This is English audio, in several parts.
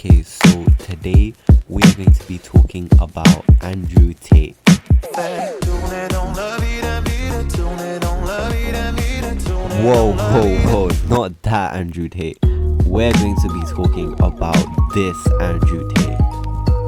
Okay, so today we're going to be talking about Andrew Tate. Whoa, not that Andrew Tate. We're going to be talking about this Andrew Tate.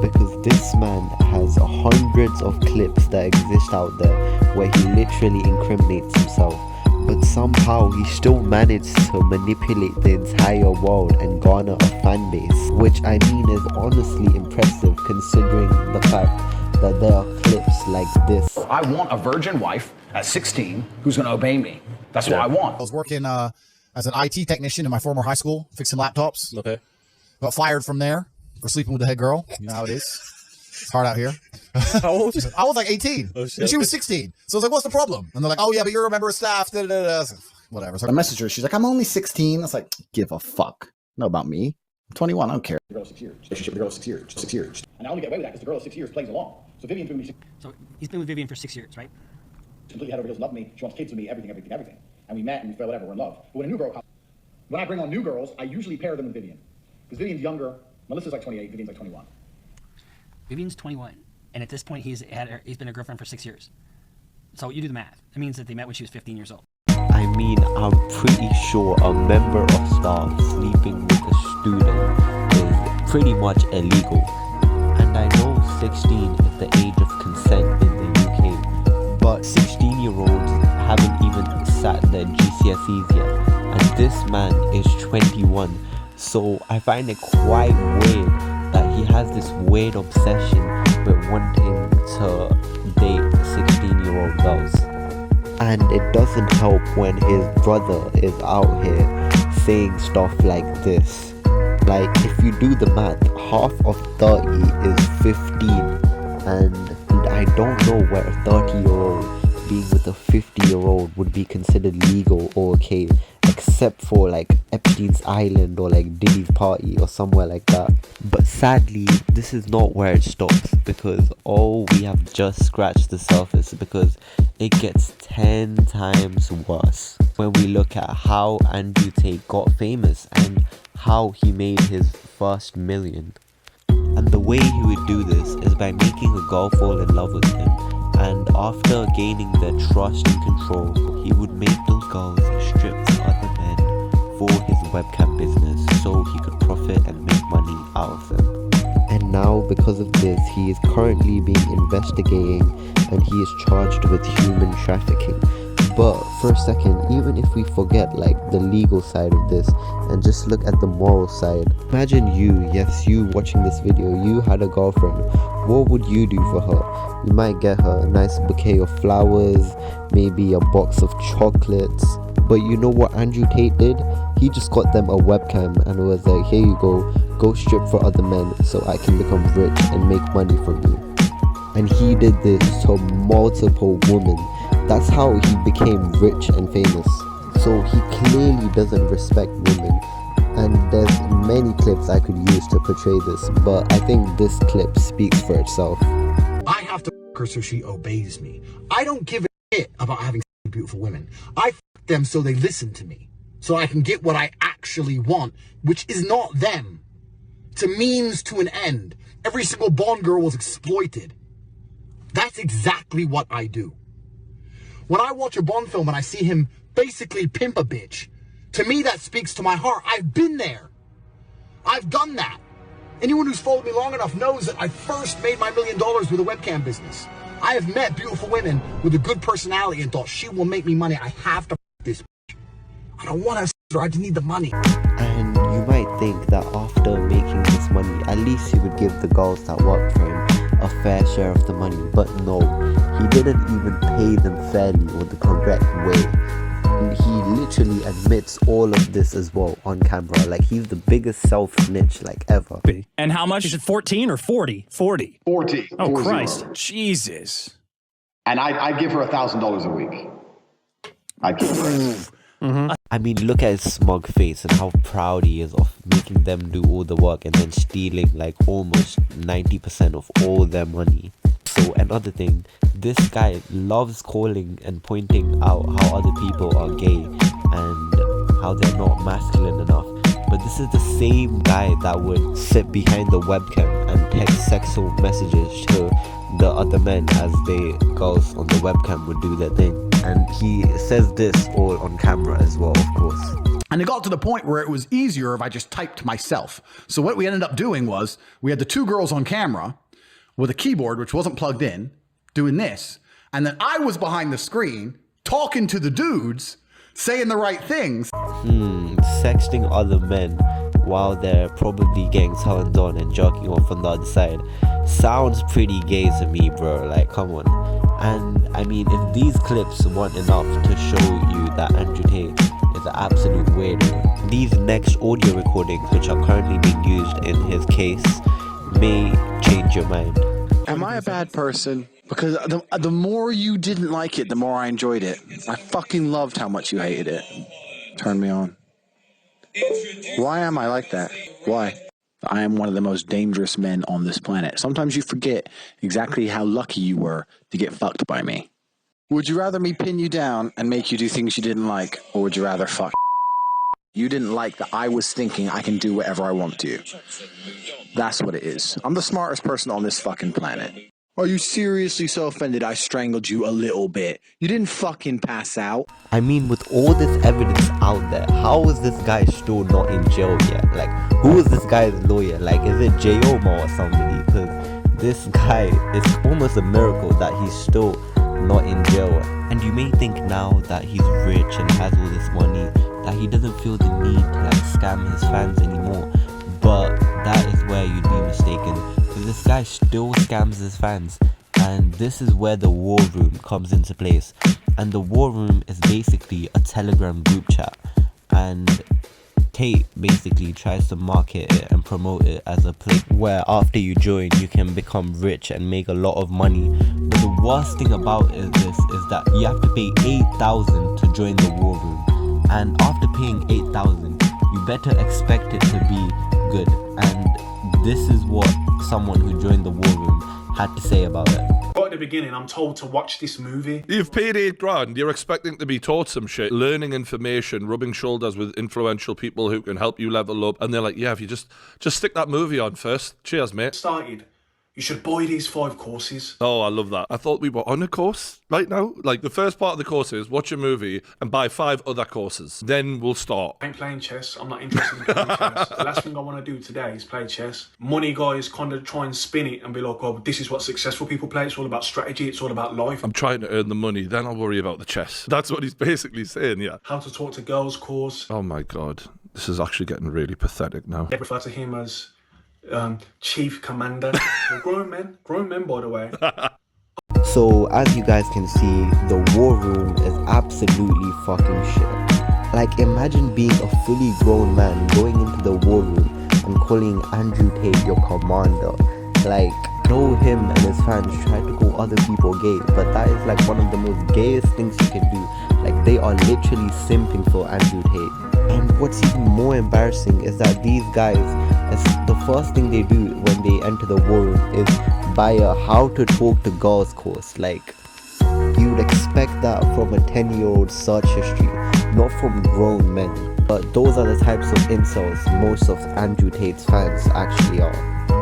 Because this man has hundreds of clips that exist out there where he literally incriminates himself, but somehow he still managed to manipulate the entire world and garner a fan base, which I mean is honestly impressive considering the fact that there are clips like this. I want a virgin wife at 16 who's going to obey me. That's what I want. I was working as an IT technician in my former high school, fixing laptops. Okay. Got fired from there for sleeping with the head girl. You know how it is. It's hard out here. How old was you? I was like 18, and she was 16. So I was like, what's the problem? And they're like, oh yeah, but you're a member of staff. Da, da, da. So, whatever. So I messaged her. She's like, I'm only 16. I was like, give a fuck. Know about me. I'm 21. I don't care. The girl is 6 years. Relationship with the girl is 6 years. 6 years. And I only get away with that because the girl is 6 years plays along. So Vivian's been with me. So he's been with Vivian for 6 years, right? Completely head over heels, love me. She wants kids with me, everything. And we met and we fell, whatever, we're in love. But when a new girl comes, when I bring on new girls, I usually pair them with Vivian. Because Vivian's younger. Melissa's like 28, Vivian's like 21. Vivian's 21, and at this point he's been a girlfriend for 6 years. So you do the math. That means that they met when she was 15 years old. I mean, I'm pretty sure a member of staff sleeping with a student is pretty much illegal. And I know 16 is the age of consent in the UK, but 16-year-olds haven't even sat their GCSEs yet. And this man is 21. So I find it quite weird that he has this weird obsession with wanting to date 16-year-old girls. And it doesn't help when his brother is out here saying stuff like this. Like, if you do the math, half of 30 is 15. And I don't know where a 30-year-old being with a 50-year-old would be considered legal or okay, except for like Epstein's Island or like Diddy's party or somewhere like that. But sadly, this is not where it stops, because we have just scratched the surface, because it gets 10 times worse when we look at how Andrew Tate got famous and how he made his first million. And the way he would do this is by making a girl fall in love with him, and after gaining their trust and control, he would make those girls strip to other men for his webcam business so he could profit and make money out of them. And now, because of this, he is currently being investigating and he is charged with human trafficking. But for a second, even if we forget like the legal side of this and just look at the moral side, imagine you watching this video, you had a girlfriend. What would you do for her? You might get her a nice bouquet of flowers, maybe a box of chocolates. But you know what Andrew Tate did? He just got them a webcam and was like, here you go strip for other men so I can become rich and make money from you. And he did this to multiple women. That's how he became rich and famous. So he clearly doesn't respect women. And there's many clips I could use to portray this, but I think this clip speaks for itself. I have to f her so she obeys me. I don't give a shit about having beautiful women. I f them so they listen to me. So I can get what I actually want, which is not them. It's a means to an end. Every single Bond girl was exploited. That's exactly what I do. When I watch a Bond film and I see him basically pimp a bitch, to me that speaks to my heart. I've been there. I've done that. Anyone who's followed me long enough knows that I first made my $1 million with a webcam business. I have met beautiful women with a good personality and thought, she will make me money. I have to f this bitch. I don't want to her. I just need the money. And you might think that after making this money, at least he would give the girls that work for him a fair share of the money. But no, he didn't even pay them fairly or the correct way. And he literally admits all of this as well on camera. Like, he's the biggest self-snitch like ever. And how much? Is it 14 or 40? 40. 40. Oh, 40. Christ. Jesus. And I give her $1,000 a week. I'd give her. I mean, look at his smug face and how proud he is of making them do all the work and then stealing like almost 90% of all their money. So another thing, this guy loves calling and pointing out how other people are gay and how they're not masculine enough. But this is the same guy that would sit behind the webcam and text sexual messages to the other men as the girls on the webcam would do their thing. And he says this all on camera as well, of course. And it got to the point where it was easier if I just typed myself. So what we ended up doing was we had the two girls on camera with a keyboard, which wasn't plugged in, doing this. And then I was behind the screen talking to the dudes, saying the right things. Sexting other men while they're probably getting turned on and jerking off on the other side sounds pretty gay to me, bro. Like, come on. And I mean, if these clips weren't enough to show you that Andrew Tate is an absolute weirdo, these next audio recordings, which are currently being used in his case, may change your mind. Am I a bad person? Because the more you didn't like it, the more I enjoyed it. I fucking loved how much you hated it. Turned me on. Why am I like that? Why? I am one of the most dangerous men on this planet. Sometimes you forget exactly how lucky you were to get fucked by me. Would you rather me pin you down and make you do things you didn't like, or would you rather fuck? You didn't like that I was thinking I can do whatever I want to. That's what it is. I'm the smartest person on this fucking planet. Are you seriously so offended I strangled you a little bit? You didn't fucking pass out. I mean, with all this evidence out there, how is this guy still not in jail yet? Like, who is this guy's lawyer? Like, is it J.O.M.A. or somebody? Because this guy, it's almost a miracle that he's still not in jail. And you may think now that he's rich and has all this money that he doesn't feel the need to like scam his fans anymore. But that is where you'd be mistaken. Because this guy still scams his fans. And this is where the war room comes into place. And the war room is basically a Telegram group chat. And Tate basically tries to market it and promote it as a place where after you join you can become rich and make a lot of money. But the worst thing about this is that you have to pay $8,000 to join the war room. And after paying $8,000, you better expect it to be good. And this is what someone who joined the war room had to say about it. Right at the beginning, I'm told to watch this movie. You've paid $8,000, you're expecting to be taught some shit, learning information, rubbing shoulders with influential people who can help you level up, and they're like, yeah, if you just stick that movie on first. Cheers, mate. Started. You should buy these 5 courses. Oh, I love that. I thought we were on a course right now. Like, the first part of the course is watch a movie and buy 5 other courses. Then we'll start. I ain't playing chess. I'm not interested in playing chess. The last thing I want to do today is play chess. Money guys kind of try and spin it and be like, oh, this is what successful people play. It's all about strategy. It's all about life. I'm trying to earn the money, then I'll worry about the chess. That's what he's basically saying, yeah. How to talk to girls course. Oh my God. This is actually getting really pathetic now. They refer to him as Chief Commander. Grown men, by the way. So as you guys can see, the war room is absolutely fucking shit. Like, imagine being a fully grown man going into the war room and calling Andrew Tate your commander. Like, know him and his fans try to call other people gay, but that is like one of the most gayest things you can do. Like, they are literally simping for Andrew Tate. And what's even more embarrassing is that these guys, the first thing they do when they enter the war room is buy a how to talk to girls course. Like, you'd expect that from a 10-year-old search history, not from grown men. But those are the types of insults most of Andrew Tate's fans actually are.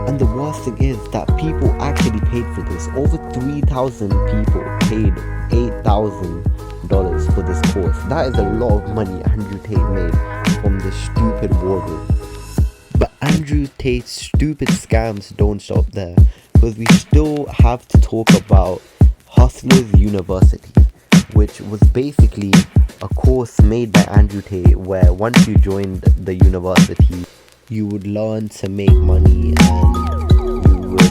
And the worst thing is that people actually paid for this. Over 3,000 people paid $8,000 for this course. That is a lot of money Andrew Tate made from this stupid war room. But Andrew Tate's stupid scams don't stop there, because we still have to talk about Hustlers University, which was basically a course made by Andrew Tate where once you joined the university, you would learn to make money and you would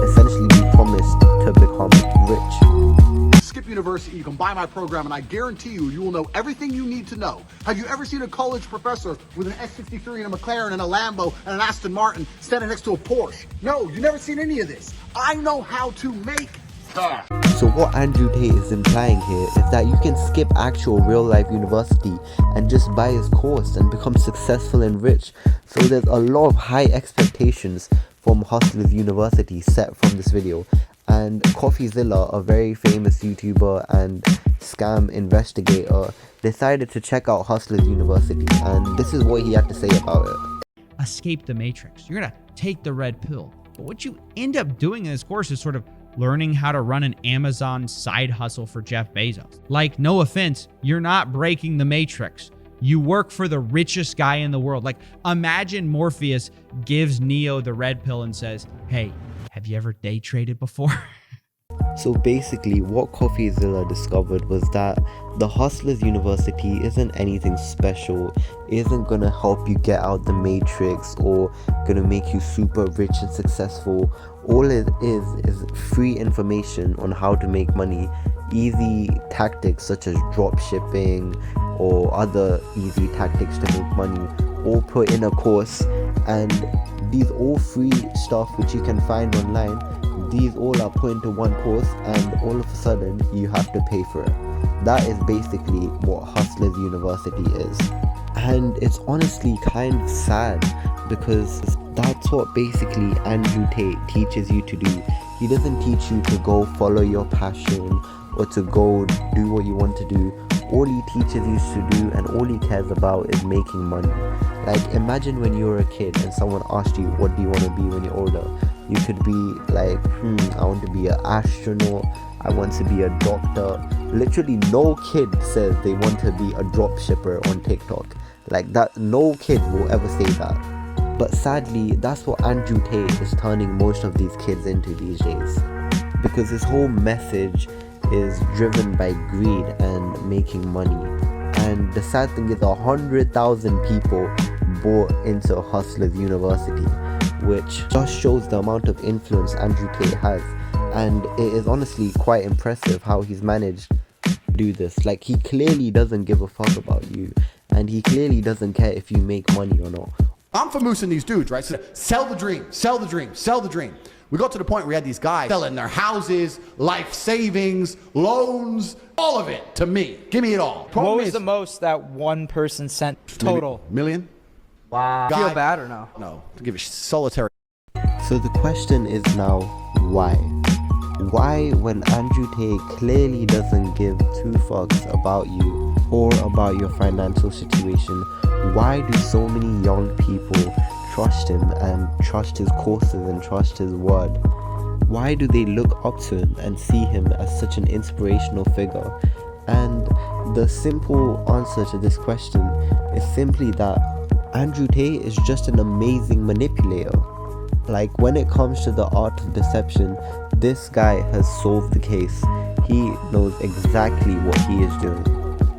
essentially be promised to become rich. Skip University, you can buy my program, and I guarantee you, you will know everything you need to know. Have you ever seen a college professor with an S63 and a McLaren and a Lambo and an Aston Martin standing next to a Porsche? No, you've never seen any of this. I know how to make stuff. So what Andrew Tate is implying here is that you can skip actual real-life university and just buy his course and become successful and rich. So there's a lot of high expectations from Hustlers University set from this video. And CoffeeZilla, a very famous YouTuber and scam investigator, decided to check out Hustlers University, and this is what he had to say about it. Escape the matrix. You're gonna take the red pill. But what you end up doing in this course is sort of learning how to run an Amazon side hustle for Jeff Bezos. Like, no offense, you're not breaking the matrix. You work for the richest guy in the world. Like, imagine Morpheus gives Neo the red pill and says, hey, have you ever day traded before? So basically, what CoffeeZilla discovered was that the Hustlers University isn't anything special, isn't gonna help you get out the matrix or gonna make you super rich and successful. All it is free information on how to make money, easy tactics such as drop shipping or other easy tactics to make money, all put in a course. And these all free stuff which you can find online, these all are put into one course, and all of a sudden you have to pay for it. That is basically what Hustlers University is. And it's honestly kind of sad, because that's what basically Andrew Tate teaches you to do. He doesn't teach you to go follow your passion or to go do what you want to do. All he teaches you to do and all he cares about is making money. Like, imagine when you were a kid and someone asked you, what do you want to be when you're older? You could be like, I want to be an astronaut, I want to be a doctor. Literally no kid says they want to be a drop shipper on TikTok. Like that, no kid will ever say that. But sadly, that's what Andrew Tate is turning most of these kids into these days. Because his whole message is driven by greed and making money. And the sad thing is 100,000 people bought into Hustlers University, which just shows the amount of influence Andrew Tate has. And it is honestly quite impressive how he's managed to do this. Like, he clearly doesn't give a fuck about you, and he clearly doesn't care if you make money or not. I'm for moosing these dudes, right? So sell the dream, sell the dream, sell the dream. We got to the point where we had these guys selling their houses, life savings, loans, all of it to me. Give me it all. What was the most that one person sent total? Million? Wow. Feel bad or no? No, to give a solitary. So the question is now, why? Why, when Andrew Tate clearly doesn't give two fucks about you or about your financial situation, why do so many young people trust him and trust his courses and trust his word? Why do they look up to him and see him as such an inspirational figure? And the simple answer to this question is simply that Andrew Tate is just an amazing manipulator. Like, when it comes to the art of deception, this guy has solved the case. He knows exactly what he is doing.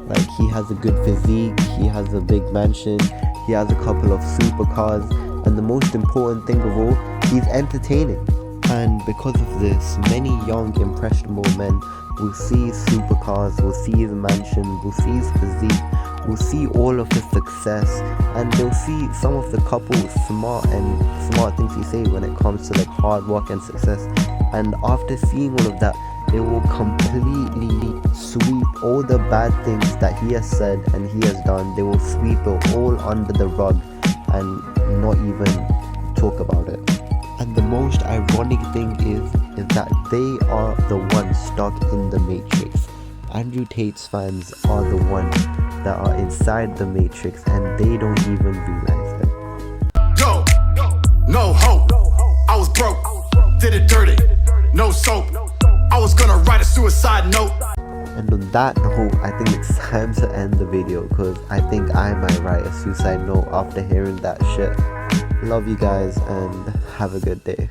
Like, he has a good physique, he has a big mansion, he has a couple of supercars, and the most important thing of all, he's entertaining. And because of this, many young impressionable men will see his supercars, will see his mansion, will see his physique, will see all of his success, and they'll see some of the couple's smart things he say when it comes to like hard work and success. And after seeing all of that, they will completely sweep all the bad things that he has said and he has done. They will sweep it all under the rug and not even talk about it. And the most ironic thing is that they are the ones stuck in the matrix. Andrew Tate's fans are the ones that are inside the matrix, and they don't even realize it. Go, no hope. I was broke, did it dirty, no soap. I was gonna write a suicide note. And on that note, I think it's time to end the video, because I think I might write a suicide note after hearing that shit. Love you guys and have a good day.